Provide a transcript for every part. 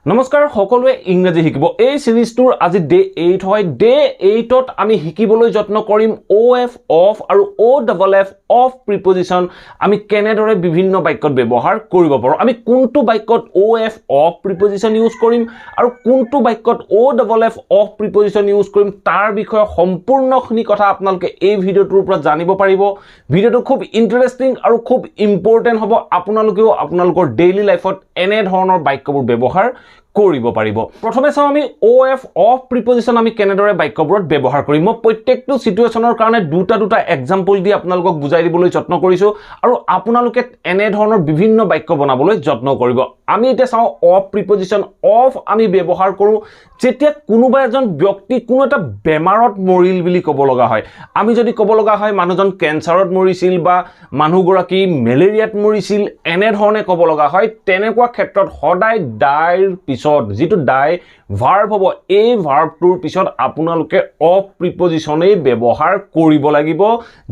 নমস্কাৰ সকলোৱে ইংৰাজী শিকিব এই সিৰিজটোৰ আজি ডে 8 হয় ডে 8ত আমি শিকিবলৈ যত্ন কৰিম OF অফ আৰু OFF অফ প্ৰিপজিশন আমি কেনেদৰে বিভিন্ন বাক্যত ব্যৱহাৰ কৰিব পাৰো আমি কোনটো বাক্যত OF অফ প্ৰিপজিশন ইউজ কৰিম আৰু কোনটো বাক্যত OFF অফ প্ৰিপজিশন ইউজ কৰিম তাৰ বিষয়ে সম্পূৰ্ণখিনি কথা আপোনালোকে এই ভিডিওটোৰ পৰা জানিব পাৰিব ভিডিওটো খুব ইন্টাৰেষ্টিং আৰু খুব ইম্পৰ্টেন্ট হ'ব আপোনালোকেও আপোনালোকৰ ডেইলি লাইফত এনে ধৰণৰ বাক্যবোৰ ব্যৱহাৰ কৰিব পাৰিব প্ৰথমে চাও আমি OF অফ প্ৰিপজিশন আমি কেনেদৰে বাক্যবোৰত ব্যৱহাৰ কৰিম মই প্ৰত্যেকটো সিচুৱেচনৰ কাৰণে দুটা এক্সাম্পল দি আপোনালোকক বুজাই দিবলৈ যত্ন কৰিছো আৰু আপোনালোকে এনে ধৰণৰ বিভিন্ন বাক্য বনাবলৈ যত্ন কৰিব আমি এতিয়া চাও অফ প্ৰিপজিশন অফ আমি ব্যৱহাৰ কৰো যেতিয়া কোনোবা এজন ব্যক্তি কোনো এটা বেমাৰত মৰিল বুলি ক'ব লগা হয় আমি যদি ক'ব লগা হয় মানুহজন কেন্সাৰত মৰিছিল বা মানুহগৰাকী মেলেৰিয়াত মৰিছিল এনে ধৰণে ক'ব লগা হয় তেনেকুৱা ক্ষেত্ৰত সদায় ডাইৰ পিছত যেটো ডাই ভাৰ্ব হ'ব এই ভাৰ্বটোৰ পিছত আপোনালোকে অফ প্ৰিপজিশনেই ব্যৱহাৰ কৰিব লাগিব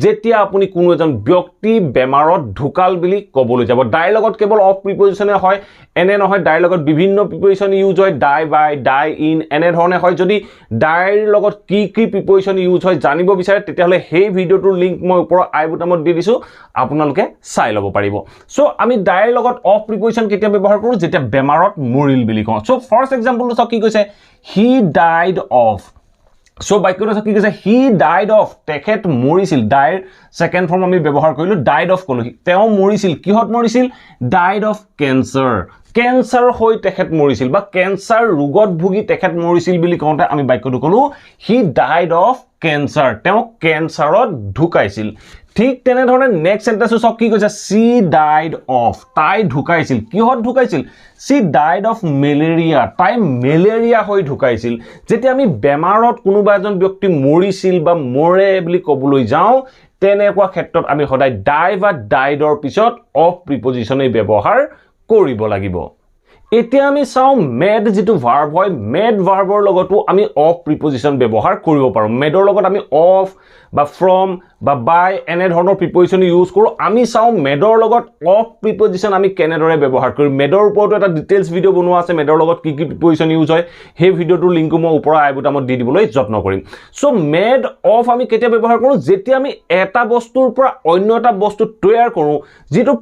যেতিয়া আপুনি কোনো এজন ব্যক্তি বেমাৰত ঢুকাল বুলি ক'বলৈ যাব ডাইৰ লগত কেৱল অফ প্ৰিপজিশনে হয় এনে নহয় ডাইৰ লগত বিভিন্ন প্ৰিপজিশন ইউজ হয় ডাই বাই ডাই ইন এনে ধৰণে হয় যদি ডাইৰ লগত কি প্ৰিপজিশন ইউজ হয় জানিব বিচাৰে তেতিয়াহলে সেই ভিডিওটোৰ লিংক মই ওপৰৰ আই বুটামত দি দিছো আপোনালোকে চাই ল'ব পাৰিব সো আমি ডাইৰ লগত অফ প্ৰিপজিশন কেতিয়া ব্যৱহাৰ কৰো যেতিয়া বেমাৰত মৰিল বুলি কওঁ সো ফাৰ্স্ট এক্সাম্পলটো চাওক কি কৈছে he died of সো বাক্যটো চাওক কি কৈছে he died of তেখেত মৰিছিল ডাইৰ সেকেন্ড ফৰ্ম আমি ব্যৱহাৰ কৰিলো died of কলো তেওঁ মৰিছিল কিহত মৰিছিল died of cancer কেন্সাৰ হৈ তেখেত মৰিছিল বা কেন্সাৰ ৰোগত ভুগি তেখেত মৰিছিল বুলি কওঁতে আমি বাক্যটো কলো he died of cancer তেওঁ কেন্সাৰত ঢুকাইছিল ঠিক তেনে ধৰণে নেক্সট সেন্টেন্সটো চাওক কি কৈছে she died of তাই ঢুকাইছিল কিহত ঢুকাইছিল she died of malaria তাই মেলেৰিয়া হৈ ঢুকাইছিল যেতিয়া আমি বেমাৰত কোনোবা এজন ব্যক্তি মৰিছিল বা মৰে বুলি ক'বলৈ যাওঁ তেনেকুৱা ক্ষেত্ৰত আমি সদায় die বা diedৰ পিছত অফ প্ৰিপজিশনেই ব্যৱহাৰ কৰিব লাগিব এতিয়া আমি চাও মেড যেটো ভাৰ্ব হয় মেড ভাৰ্বৰ লগতো আমি অফ প্ৰিপজিশন ব্যৱহাৰ কৰিব পাৰো মেডৰ লগত আমি অফ বা ফ্ৰম বা বাই এনে ধৰণৰ প্ৰিপজিশন ইউজ কৰো আমি চাও মেডৰ লগত অফ প্ৰিপজিশন আমি কেনেদৰে ব্যৱহাৰ কৰিম মেডৰ ওপৰতো এটা ডিটেইলছ ভিডিও বনোৱা আছে মেডৰ লগত কি প্ৰিপজিশন ইউজ হয় সেই ভিডিওটোৰ লিংকটো মই ওপৰৰ আই বুটামত দি দিবলৈ যত্ন কৰিম সো মেড অফ আমি কেতিয়া ব্যৱহাৰ কৰো যেতিয়া আমি এটা বস্তুৰ পৰা অন্য এটা বস্তু তৈয়াৰ কৰো যেটো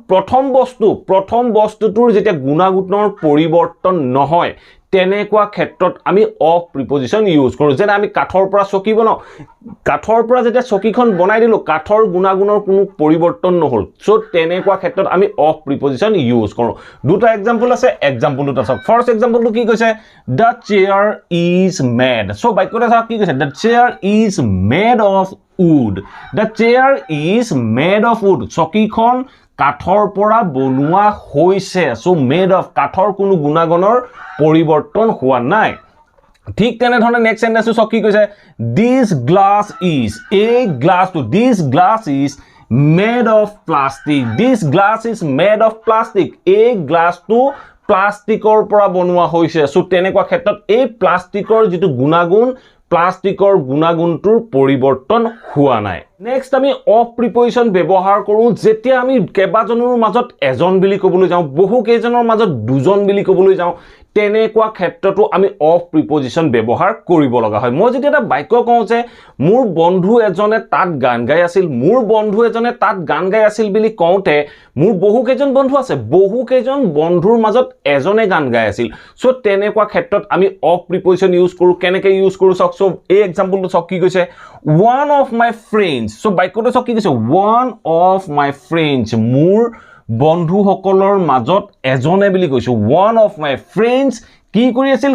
প্ৰথম বস্তুটোৰ যেতিয়া গুণাগুণৰ পৰিৱৰ্তন নহয় তেনেকুৱা ক্ষেত্ৰত আমি অফ প্ৰিপজিশন ইউজ কৰো যেনে আমি কাঠৰ পৰা চকী বনাও কাঠৰ পৰা যেতিয়া চকীখন বনাই দিলো কাঠৰ গুণাগুণৰ কোনো পৰিৱৰ্তন নহল সো তেনেকুৱা ক্ষেত্ৰত আমি অফ প্ৰিপজিশন ইউজ কৰো দুটা এক্সাম্পল আছে এক্সাম্পল দুটা চাওক ফাৰ্স্ট এক্সাম্পলটো কি কৈছে the chair is made so বাক্যটো চাওক কি কৈছে the chair is made of wood the chair is made of wood চকীখন কাঠৰ পৰা বনোৱা হৈছে সো মেড অফ কাঠৰ কোনো গুণাগুণৰ পৰিৱৰ্তন হোৱা নাই ঠিক তেনে ধৰণে নেক্সট সেন্টেন্সটো চাওক কি কৈছে this glass is this glass is made of plastic this glass is made of plastic এই গ্লাসটো প্লাষ্টিকৰ পৰা বনোৱা হৈছে সো তেনেকুৱা ক্ষেত্ৰত এই প্লাষ্টিকৰ যেটো গুণাগুণ প্লাষ্টিকৰ গুণাগুণটোৰ পৰিৱৰ্তন হোৱা নাই নেক্সট আমি অফ প্ৰিপজিশন ব্যৱহাৰ কৰো যেতিয়া আমি কেবাজনৰ মাজত এজন বুলি ক'বলৈ যাওঁ বহু কেইজনৰ মাজত দুজন বুলি ক'বলৈ যাওঁ তেনেকুৱা ক্ষেত্ৰটো আমি অফ প্ৰিপজিশন ব্যৱহাৰ কৰিব লগা হয় মই যেতিয়া এটা বাক্য কওঁ যে মোৰ বন্ধু এজনে তাত গান গাই আছিল মোৰ বন্ধু এজনে তাত গান গাই আছিল বুলি কওঁতে মোৰ বহু কেইজন বন্ধু আছে বহু কেইজন বন্ধুৰ মাজত এজনে গান গাই আছিল সো তেনেকুৱা ক্ষেত্ৰত আমি অফ প্ৰিপজিশন ইউজ কৰো কেনেকৈ ইউজ কৰো চাওক সো এই এক্সাম্পলটো চাওক কি কৈছে one of my friends so বাক্যটো চাওক কি কৈছে one of my friends মোৰ বন্ধু সকলৰ মাজত এজনে বুলি কৈছো one of my friends কি কৰি আছিল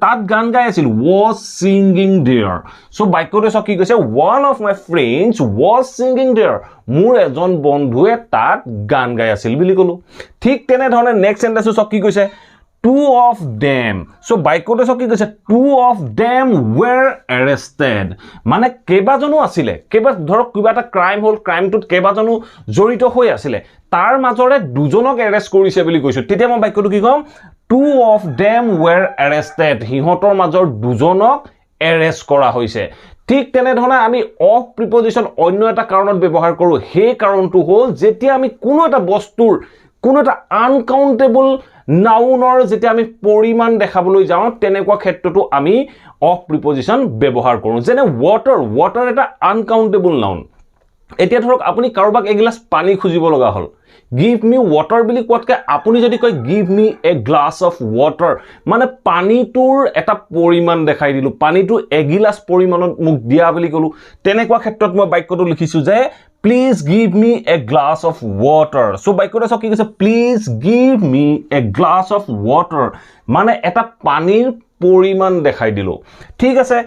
তাত গান গাই আছিল was singing there সো বাক্যটো চাওক কি কৈছে one of my friends was singing there মোৰ এজন বন্ধুৱে তাত গান গাই আছিল বুলি কলো ঠিক তেনে ধৰণে নেক্সট সেন্টেন্সটো চাওক কি কৈছে two of them সো বাক্যটো চাওক কি কৈছে two of them were arrested মানে কেবাজনো আছিলে ধৰক কিবা এটা ক্ৰাইম হ'ল ক্ৰাইমটোত কেবাজনো জড়িত হৈ আছিলে তাৰ মাজৰে দুজনক এৰেষ্ট কৰিছে বুলি কৈছো তেতিয়া মই বাক্যটো কি কম two of them were arrested হিহঁতৰ মাজৰ দুজনক এৰেষ্ট কৰা হৈছে ঠিক তেনে ধৰণে আমি অফ প্ৰিপজিশন অন্য এটা কাৰণত ব্যৱহাৰ কৰো সেই কাৰণটো হ'ল যেতিয়া আমি কোনো এটা বস্তুৰ কোনো এটা আনকাউন্টেবল নাউনৰ যেতিয়া আমি পৰিমাণ দেখাবলৈ যাওঁ তেনেকুৱা ক্ষেত্ৰতো আমি অফ প্ৰিপজিশন ব্যৱহাৰ কৰোঁ যেনে ওয়াটাৰ এটা আনকাউন্টেবল নাউন এতিয়া ধৰক আপুনি কাৰোবাক এগিলাস পানী খুজিব লগা হ'ল give me water বুলি কোৱাতকৈ আপুনি যদি কয় give me a glass of water মানে পানীটোৰ এটা পৰিমাণ দেখাই দিলো পানীটো এগিলাস পৰিমাণত মোক দিয়া বুলি কলো তেনেকুৱা ক্ষেত্ৰত মই বাক্যটো লিখিছো যে please give me a glass of water so বাক্যটো কি কৈছে please give me a glass of water মানে এটা পানীৰ পৰিমাণ দেখাই দিলো ঠিক আছে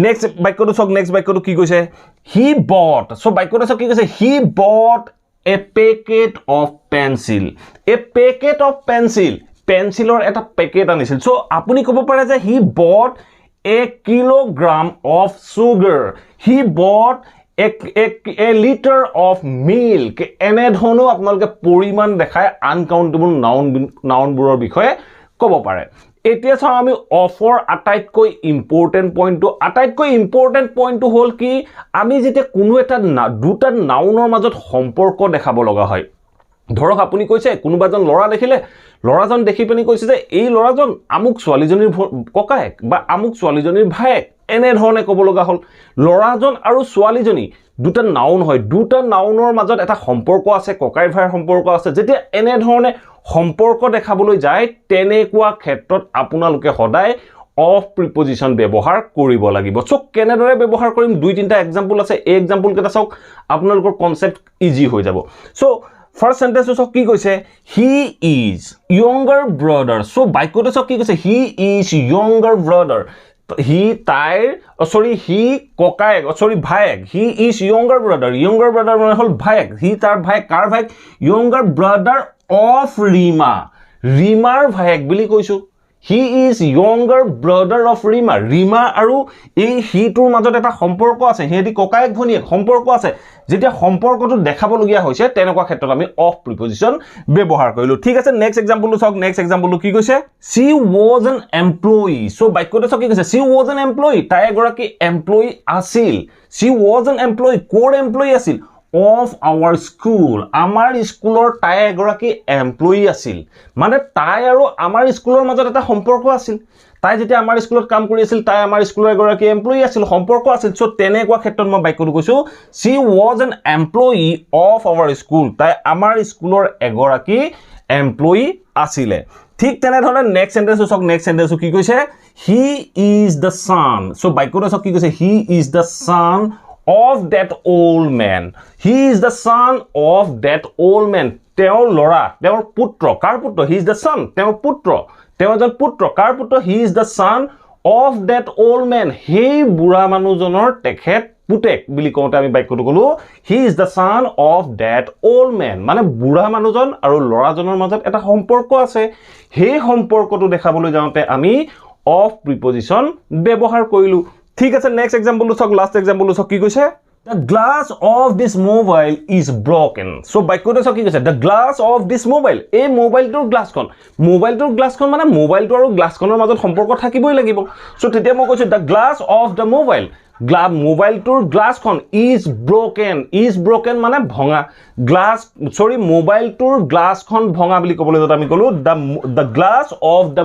next বাক্যটো কি কৈছে he bought so বাক্যটো কি কৈছে he bought a packet of pencil a packet of pencilor eta packet anisil so apuni kobo pare je he bought a kilogram of sugar he bought a liter of milk ene dhono apnalke poriman dekhai uncountable noun buror bikhoye kobo pare এতিয়া চাও আমি অফৰ আটাইতকৈ important পইণ্টটো হল কি আমি যেতিয়া কোনো এটা দুটা নাউনৰ মাজত সম্পৰ্ক দেখাব লগা হয় ধৰক আপুনি কৈছে কোনোবাজন লৰা দেখিলে লৰাজন দেখি পেনি কৈছে যে এই লৰাজন আমুক ছোৱালীজনীৰ ককায়েক বা আমুক ছোৱালীজনীৰ ভায়েক এনে ধৰণে ক'ব লগা হল লৰাজন আৰু ছোৱালীজনী দুটা নাউন হয় দুটা নাউনৰ মাজত এটা সম্পৰ্ক আছে ককাই ভাইৰ সম্পৰ্ক আছে যেতিয়া এনে ধৰণে সম্পৰ্ক দেখাবলৈ যায় তেনেকুৱা ক্ষেত্ৰত আপোনালোকে সদায় অফ প্ৰিপজিশন ব্যৱহাৰ কৰিব লাগিব সো কেনেদৰে ব্যৱহাৰ কৰিম দুই তিনটা এক্সাম্পল আছে এই এক্সাম্পল কেটা চাওক আপোনালোকৰ কনসেপ্ট ইজি হৈ যাব সো ফাৰ্স্ট সেন্টেন্স তো কি কৈছে he is younger brother so বাক্যটো চাওক কি কৈছে he is younger brother he ককায়েক ভায়েক he is younger brother মানে হল ভায়েক he তাৰ ভায়েক কাৰ ভায়েক younger brother of ৰিমাৰ ভায়েক বুলি কৈছো he is younger brother of Rima আৰু এই হিটোৰ মাজত এটা সম্পৰ্ক আছে হেদি ককায়েক ভনীয়েক সম্পৰ্ক আছে যেতিয়া সম্পৰ্কটো দেখাবলগীয়া হৈছে তেনেকুৱা ক্ষেত্ৰত আমি অফ প্ৰিপজিশন ব্যৱহাৰ কৰিলো ঠিক আছে নেক্সট এক্সাম্পলটো চাওক নেক্সট এক্সাম্পলটো কি কৈছে she was an employee so বাক্যটো চাওক কি কৈছে she was an employee তাই এগৰাকী এমপ্লয়ী আছিল she was an employee কোৰ এমপ্লয়ী আছিল of our school আমাৰ স্কুলৰ তাই এগৰাকী এমপ্লয়ী আছিল মানে তাই আৰু আমাৰ স্কুলৰ মাজত এটা সম্পৰ্ক আছিল তাই যেতিয়া আমাৰ স্কুলত কাম কৰি আছিল তাই আমাৰ স্কুলৰ এগৰাকী এমপ্লয়ী আছিল সম্পৰ্ক আছিল সো তেনেকুৱা ক্ষেত্ৰত মই বাক্যটো কৈছো she was an employee of our school তাই আমাৰ স্কুলৰ এগৰাকী এমপ্লয়ী আছিল ঠিক তেনে ধৰণে নেক্সট সেন্টেন্সটো চাওক নেক্সট সেন্টেন্সটো কি কৈছে he is the son so বাক্যটো চাওক কি কৈছে he is the son of that old man he is the son of that old man তেওঁৰ লৰা তেওঁৰ পুত্ৰ কাৰ পুত্ৰ he is the son তেওঁৰ পুত্ৰ তেওঁজন পুত্ৰ কাৰ পুত্ৰ he is the son of that old man হেই বুঢ়া মানুহজনৰ তেখেত পুতেক বুলি কওঁতে আমি বাক্যটো কলো he is the son of that old man মানে বুঢ়া মানুহজন আৰু লৰাজনৰ মাজত এটা সম্পৰ্ক আছে হেই সম্পৰ্কটো দেখাবলৈ যাওঁতে আমি অফ প্ৰিপজিশন ব্যৱহাৰ কৰিলো ঠিক আছে নেক্সট এক্সাম্পলটো চাওক লাষ্ট এক্সাম্পলটো চাওক কি কৈছে the glass of this mobile is broken so বাক্যটো চাওক কি কৈছে the glass of this mobile এই মোবাইলটোৰ গ্লাছখন মানে মোবাইলটো আৰু গ্লাছখনৰ মাজত সম্পৰ্ক থাকিবই লাগিব সো তেতিয়া মই কৈছো the glass of the মোবাইলটোৰ গ্লাছখন is broken মানে ভঙা মোবাইলটোৰ গ্লাছখন ভঙা বুলি ক'বলৈ যত আমি কলো the glass of the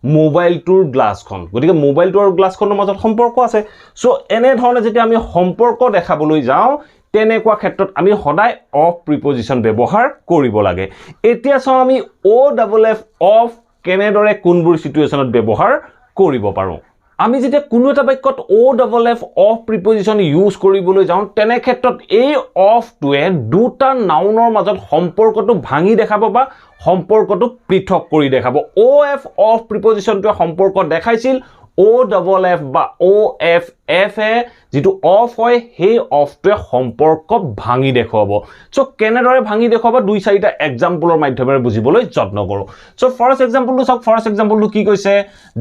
মোবাইলটোৰ গ্লাছখন গতিকে মোবাইলটো আৰু গ্লাছখনৰ মাজত সম্পৰ্ক আছে সো এনে ধৰণে যেতিয়া আমি সম্পৰ্ক দেখাবলৈ যাওঁ তেনেকুৱা ক্ষেত্ৰত আমি সদায় অফ প্ৰিপজিশন ব্যৱহাৰ কৰিব লাগে এতিয়া চাও আমি OFF অফ কেনেদৰে কোনবোৰ সিচুৱেচনত ব্যৱহাৰ কৰিব পাৰো আমি যেতিয়া কোনো এটা বাক্যত OFF অফ প্ৰিপজিশন ইউজ কৰিবলৈ যাওঁ তেনে ক্ষেত্ৰত এই অফটোৱে দুটা নাউনৰ মাজত সম্পৰ্কটো ভাঙি দেখাব বা সম্পৰ্কটো পৃথক কৰি দেখাব OF অফ প্ৰিপজিশনটোৱে সম্পৰ্ক দেখাইছিল OFF বা OFF এ যেটো অফ হয় সেই অফটোৱে সম্পৰ্ক ভাঙি দেখুৱাব সো কেনেদৰে ভাঙি দেখুৱাব দুই চাৰিটা এক্সাম্পলৰ মাধ্যমেৰে বুজিবলৈ যত্ন কৰো সো ফাৰ্স্ট এক্সাম্পলটো চাওক ফাৰ্স্ট এক্সাম্পলটো কি কৈছে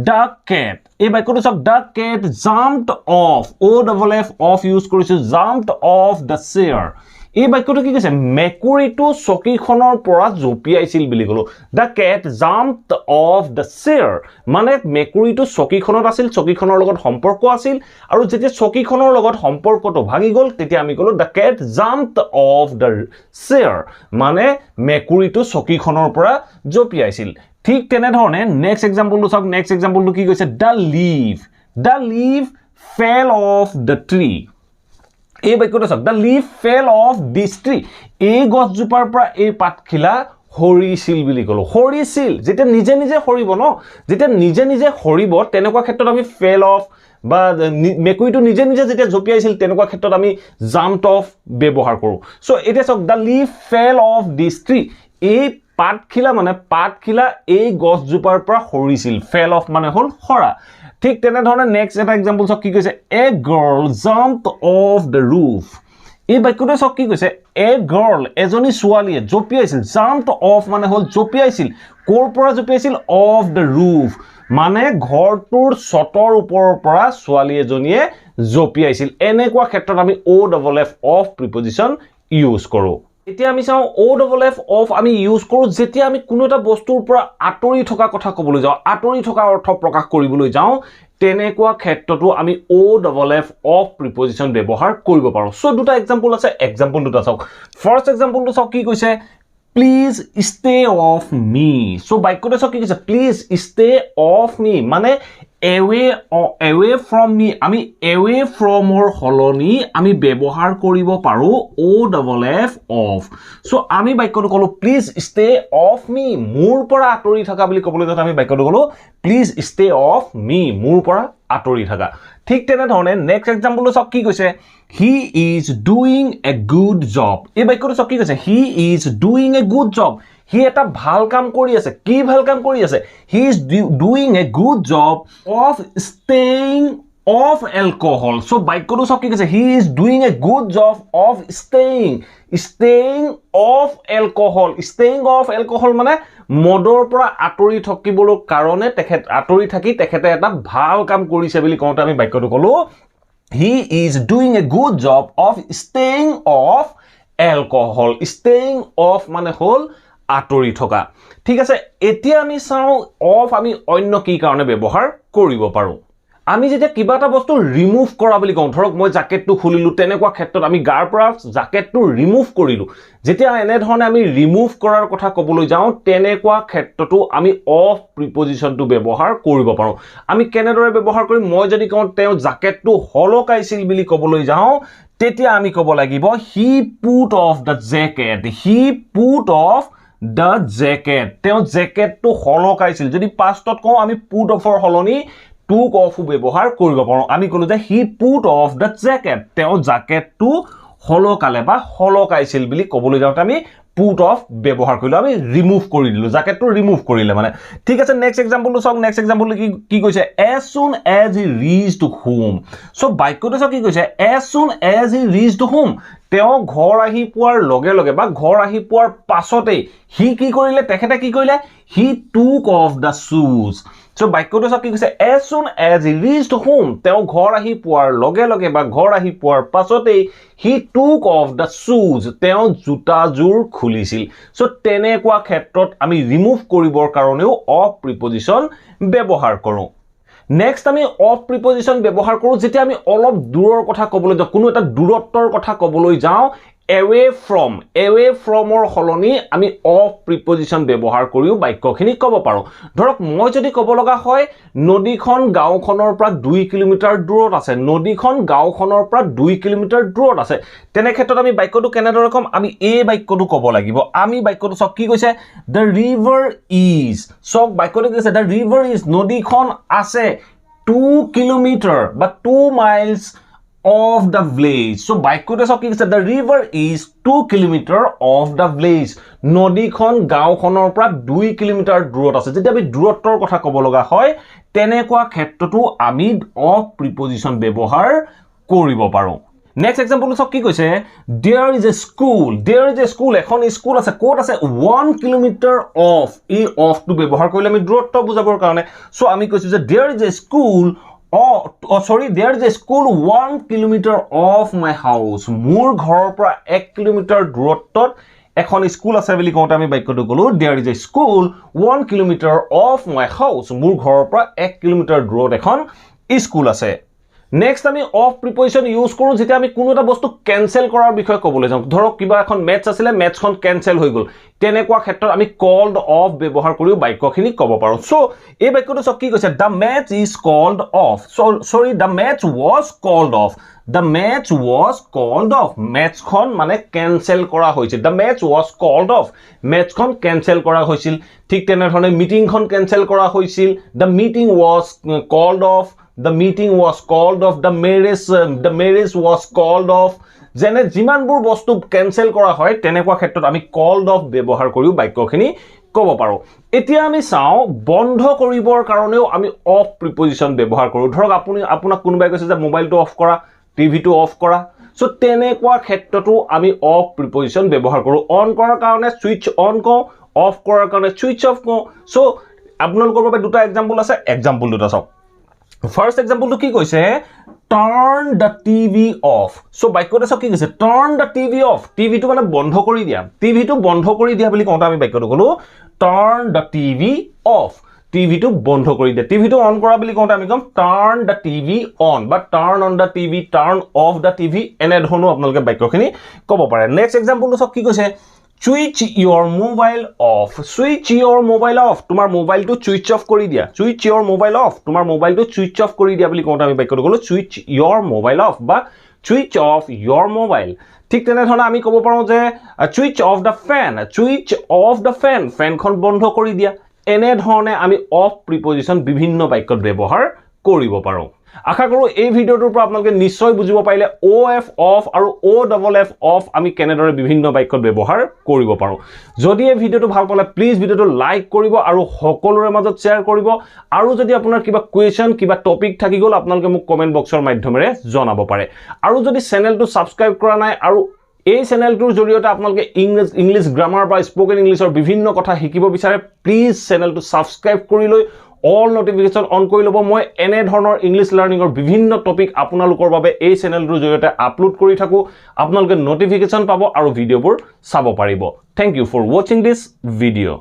the cat এই বাক্যটো চাওক the cat jumped off OFF of use কৰিছো jumped off the chair এই বাক্যটো কি কৈছে মেকুৰীটো চকীখনৰ পৰা জঁপিয়াইছিল বুলি ক'লো the cat jumped off the chair মানে মেকুৰীটো চকীখনত আছিল চকীখনৰ লগত সম্পৰ্ক আছিল আৰু যেতিয়া চকীখনৰ লগত সম্পৰ্কটো ভাগি গ'ল তেতিয়া আমি ক'লো the cat jumped off the chair মানে মেকুৰীটো চকীখনৰ পৰা জঁপিয়াইছিল ঠিক তেনে ধৰণে নেক্সট এক্সাম্পলটো চাওক নেক্সট এক্সাম্পলটো কি কৈছে the leaf fell off the tree এই বাক্যটো চাওক the leaf fell off this tree এই গছজোপাৰ পৰা এই পাতখিলা হৰিছিল বুলি ক'লো হৰিছিল যেতিয়া নিজে নিজে হৰিব ন যেতিয়া নিজে নিজে হৰিব তেনেকুৱা ক্ষেত্ৰত আমি fell off বা মেকুৰীটো নিজে নিজে যেতিয়া জঁপিয়াইছিল তেনেকুৱা ক্ষেত্ৰত আমি jumped off ব্যৱহাৰ কৰো সো এটা চাওক the leaf fell off this tree এই পাতখিলা মানে পাতখিলা এই গছজোপাৰ পৰা হৰিছিল fell off মানে হল হৰা ঠিক তেনে ধৰণে নেক্সট এটা এক্সাম্পল চাওক কি কৈছে a girl jumped off the roof এই বাক্যটো চাওক কি কৈছে a girl এজনী ছোৱালীয়ে জঁপিয়াইছিল jumped off মানে হল জঁপিয়াইছিল কোৰ পৰা জঁপিয়াইছিল off the roof মানে ঘৰটোৰ ছতৰ ওপৰৰ পৰা ছোৱালী এজনীয়ে জঁপিয়াইছিল এনেকুৱা ক্ষেত্ৰত আমি off of preposition ইউজ কৰো এতিয়া আমি চাও off of আমি ইউজ কৰো যেতিয়া আমি কোনো এটা বস্তুৰ পৰা আতৰি থকা কথা ক'বলৈ যাও আতৰি থকা অৰ্থ প্ৰকাশ কৰিবলৈ যাও তেনেকুৱা ক্ষেত্ৰটো আমি off of preposition ব্যৱহাৰ কৰিব পাৰো সো দুটা এক্সাম্পল আছে এক্সাম্পল দুটা চাওক ফাৰ্স্ট এক্সাম্পলটো চাওক কি কৈছে please stay off me so বাক্যটো চাওক কি কৈছে please stay off me মানে away from me আমি away from or হলনি আমি ব্যৱহাৰ কৰিব পাৰো off of so আমি বাক্যটো কলো please stay off me মোৰ পৰা আতৰি থকা বুলি ক'বলৈ যাতে আমি বাক্যটো কলো please stay off me মোৰ পৰা আতৰি থকা ঠিক তেনে ধৰণে নেক্সট এক্সাম্পলটো চাওক কি কৈছে he is doing a good job এই বাক্যটো চাওক কি কৈছে he is doing a good job he এটা ভাল কাম কৰি আছে কি ভাল কাম কৰি আছে he is doing a good job of staying off alcohol so বাক্যটো চাওক কি কৈছে he is doing a good job of staying off alcohol মানে মদৰ পৰা আতৰি থাকিবলৈ কাৰণে তেখেত আতৰি থাকি তেখেতে এটা ভাল কাম কৰিছে বুলি কওঁতে আমি বাক্যটো কলো he is doing a good job of staying off alcohol staying off মানে হল আতৰি থকা ঠিক আছে এতিয়া আমি চাও অফ আমি অন্য কি কাৰণে ব্যৱহাৰ কৰিব পাৰো আমি যেতিয়া কিবা এটা বস্তু ৰিমুভ কৰা বুলি কওঁ ধৰক মই জ্যাকেটটো খুলিলো তেনেকুৱা ক্ষেত্ৰত আমি গাৰ পৰা জ্যাকেটটো ৰিমুভ কৰিলো যেতিয়া এনে ধৰণে আমি ৰিমুভ কৰাৰ কথা ক'বলৈ যাওঁ তেনেকুৱা ক্ষেত্ৰটো আমি অফ প্ৰিপজিশনটো ব্যৱহাৰ কৰিব পাৰো আমি কেনেদৰে ব্যৱহাৰ কৰিম মই যদি কওঁ তেওঁ জ্যাকেটটো হলকাইছিল বুলি ক'বলৈ যাওঁ তেতিয়া আমি ক'ব লাগিব he put off the jacket তেওঁ জ্যাকেটটো হলকাইছিল যদি পাষ্টত কওঁ আমি put off ৰ হলনি took off ব্যৱহাৰ কৰিব পাৰো আমি কলো যে he put off the jacket তেওঁ জ্যাকেটটো হলকালে বা হলকাইছিল বুলি ক'বলৈ যাওঁতে আমি put off ব্যৱহাৰ কৰিলো আমি ৰিমুভ কৰি দিলো জ্যাকেটটো ৰিমুভ কৰিলে মানে ঠিক আছে নেক্সট এক্সাম্পলটো চাওক নেক্সট এক্সাম্পল কি কৈছে as soon as he reached home so বাক্যটো চাওক কি কৈছে as soon as he reached home তেওঁ ঘৰ আহি পোৱাৰ লগে লগে বা ঘৰ আহি পোৱাৰ পাছতে হি কি কৰিলে তেখেতে কি কৰিলে he took off the shoes so বাক্যটো চাওক কি কৈছে as soon as he reached home তেওঁ ঘৰ আহি পোৱাৰ লগে লগে বা ঘৰ আহি পোৱাৰ পাছতে he took off the shoes তেওঁ জোতাজোৰ খুলিছিল সো তেনেকুৱা ক্ষেত্ৰত আমি ৰিমুভ কৰিবৰ কাৰণেও অফ প্ৰিপজিশন ব্যৱহাৰ কৰো নেক্সট আমি অফ প্ৰিপজিশন ব্যৱহাৰ কৰো যেতিয়া আমি অলপ দূৰৰ কথা ক'বলৈ যাওঁ কোনো এটা দূৰত্বৰ কথা ক'বলৈ যাওঁ away from or হলনি আমি অফ প্ৰিপজিশন ব্যৱহাৰ কৰিও বাক্যখিনি ক'ব পাৰো ধৰক মই যদি ক'ব লগা হয় নদীখন গাঁওখনৰ পৰা 2 কিলোমিটাৰ দূৰত আছে নদীখন গাঁওখনৰ পৰা 2 কিলোমিটাৰ দূৰত আছে তেনে ক্ষেত্ৰত আমি বাক্যটো কেনেদৰে ক'ম আমি এই বাক্যটো ক'ব লাগিব আমি বাক্যটো সক কি কৈছে the river is সক বাক্যটো কৈছে the river is নদীখন আছে 2 কিলোমিটাৰ বা 2 miles of the village so বাক্যটো সক কি কৈছে the river is 2 kilometer of the village নদীখন গাঁওখনৰ পৰা 2 কিলোমিটাৰ দূৰত আছে যেতিয়া আমি দূৰত্বৰ কথা ক'ব লগা হয় তেনেকুৱা ক্ষেত্ৰটো আমি অফ প্ৰিপজিশন ব্যৱহাৰ কৰিব পাৰো নেক্সট এক্সাম্পল সক কি কৈছে there is a school এখন স্কুল আছে ক'ত আছে 1 কিলোমিটাৰ অফ এই অফ টু ব্যৱহাৰ কৰিলে আমি দূৰত্ব বুজাবৰ কাৰণে সো আমি কৈছো যে there is a school sorry, there is a school 1 kilometer of my house. মোৰ ঘৰৰ পৰা 1 কিলোমিটাৰ দূৰত্বত এখন স্কুল আছে বুলি কওঁতে আমি বাক্যটো ক'লো there is a school 1 kilometer of my house. মোৰ ঘৰৰ পৰা 1 কিলোমিটাৰ দূৰত এখন স্কুল আছে। নেক্সট আমি অফ প্ৰিপজিশন ইউজ কৰো যেতিয়া আমি কোনো এটা বস্তু কেনসেল কৰাৰ বিষয়ে ক'বলৈ যাওঁ ধৰক কিবা এখন মেথছ আছিলে মেথছখন কেনসেল হৈ গ'ল তেনেকুৱা ক্ষেত্ৰত আমি কল্ড অফ ব্যৱহাৰ কৰিও বাক্যখিনি ক'ব পাৰো সো এই বাক্যটো সব কি কৈছে the match is called off sorry the match was called off the match was called off মেথছখন মানে কেনসেল কৰা হৈছিল the match was called off মেথছখন কেনসেল কৰা হৈছিল ঠিক তেনেধৰণে মিটিংখন কেনসেল কৰা হৈছিল the meeting was called off The meeting was called off. The marriage was called off. যেনে যিমানবোৰ বস্তু কেনসেল কৰা হয় তেনেকুৱা ক্ষেত্ৰত আমি called off ব্যৱহাৰ কৰিও বাক্যখিনি ক'ব পাৰো এতিয়া আমি চাও বন্ধ কৰিবৰ কাৰণেও আমি অফ প্ৰিপজিশন ব্যৱহাৰ কৰো ধৰক আপোনাক কোনোবাই কৈছে যে মোবাইলটো অফ কৰা টিভিটো অফ কৰা সো তেনেকুৱা ক্ষেত্ৰতো আমি অফ প্ৰিপজিশন ব্যৱহাৰ কৰো অন কৰাৰ কাৰণে সুইচ অন কওঁ অফ কৰাৰ কাৰণে সুইচ অফ কওঁ সো আপোনালোকৰ বাবে দুটা এক্সাম্পল আছে এক্সাম্পল দুটা চাওক First example to ki koise turn the TV off. So বাক্যটো সব কি কৈছে turn the TV off. TV টো মানে বন্ধ কৰি দিয়া। TV টো বন্ধ কৰি দিয়া বুলি কওঁতে আমি বাক্যটো ক'লো turn the TV off. TV টো বন্ধ কৰি দিয়া। TV টো অন কৰা বুলি কওঁতে আমি কম turn the TV on বা turn on the TV, turn off the TV এনে ধৰণৰ আপোনালোকে বাক্যখিনি ক'ব পাৰে। Next example টো সব কি কৈছে Switch your mobile off. Switch your mobile off. তোমার মোবাইল তো সুইচ অফ কৰি দিয়া। Switch your mobile off. তোমাৰ মোবাইল তো সুইচ অফ কৰি দিয়া বুলি কোনটা আমি বাক্যটো ক'লো switch your mobile off বা switch off your mobile. ঠিক তেনে ধৰণে আমি ক'ব পাৰো যে switch off the fan. Switch off the fan. ফেনখন বন্ধ কৰি দিয়া। এনে ধৰণে আমি অফ প্ৰিপজিশন বিভিন্ন বাক্যত ব্যৱহাৰ কৰিব পাৰো। আশা কৰো এই ভিডিওটোৰ পৰা আপোনালোকে নিশ্চয় বুজিব পাৰিলে OF অফ আৰু OFF অফ আমি কেনেদৰে বিভিন্ন বাক্যত ব্যৱহাৰ কৰিব পাৰো যদি এই ভিডিওটো ভাল পালে প্লিজ ভিডিওটো লাইক কৰিব আৰু সকলোৰে মাজত শেয়াৰ কৰিব আৰু যদি আপোনাৰ কিবা কোৱেশ্চন কিবা টপিক থাকি গ'ল আপোনালোকে মোক কমেন্ট বক্সৰ মাধ্যমেৰে জনাব পাৰে আৰু যদি চেনেলটো সাবস্ক্ৰাইব কৰা নাই আৰু এই চেনেলটোৰ জৰিয়তে আপোনালোকে ইংলিশ গ্ৰামাৰ বা স্পোকেন ইংলিশৰ বিভিন্ন কথা শিকিব বিচাৰে প্লিজ চেনেলটো সাবস্ক্ৰাইব কৰি লৈ all notification on কৰি লব মই এনে ধৰণৰ ইংলিশ লাৰ্নিংৰ বিভিন্ন টপিক আপোনালোকৰ বাবে এই চেনেলটোৰ জৰিয়তে আপলোড কৰি থাকো আপোনালোকে নোটিফিকেশন পাব আৰু ভিডিওবোৰ চাব পাৰিব thank you for watching this video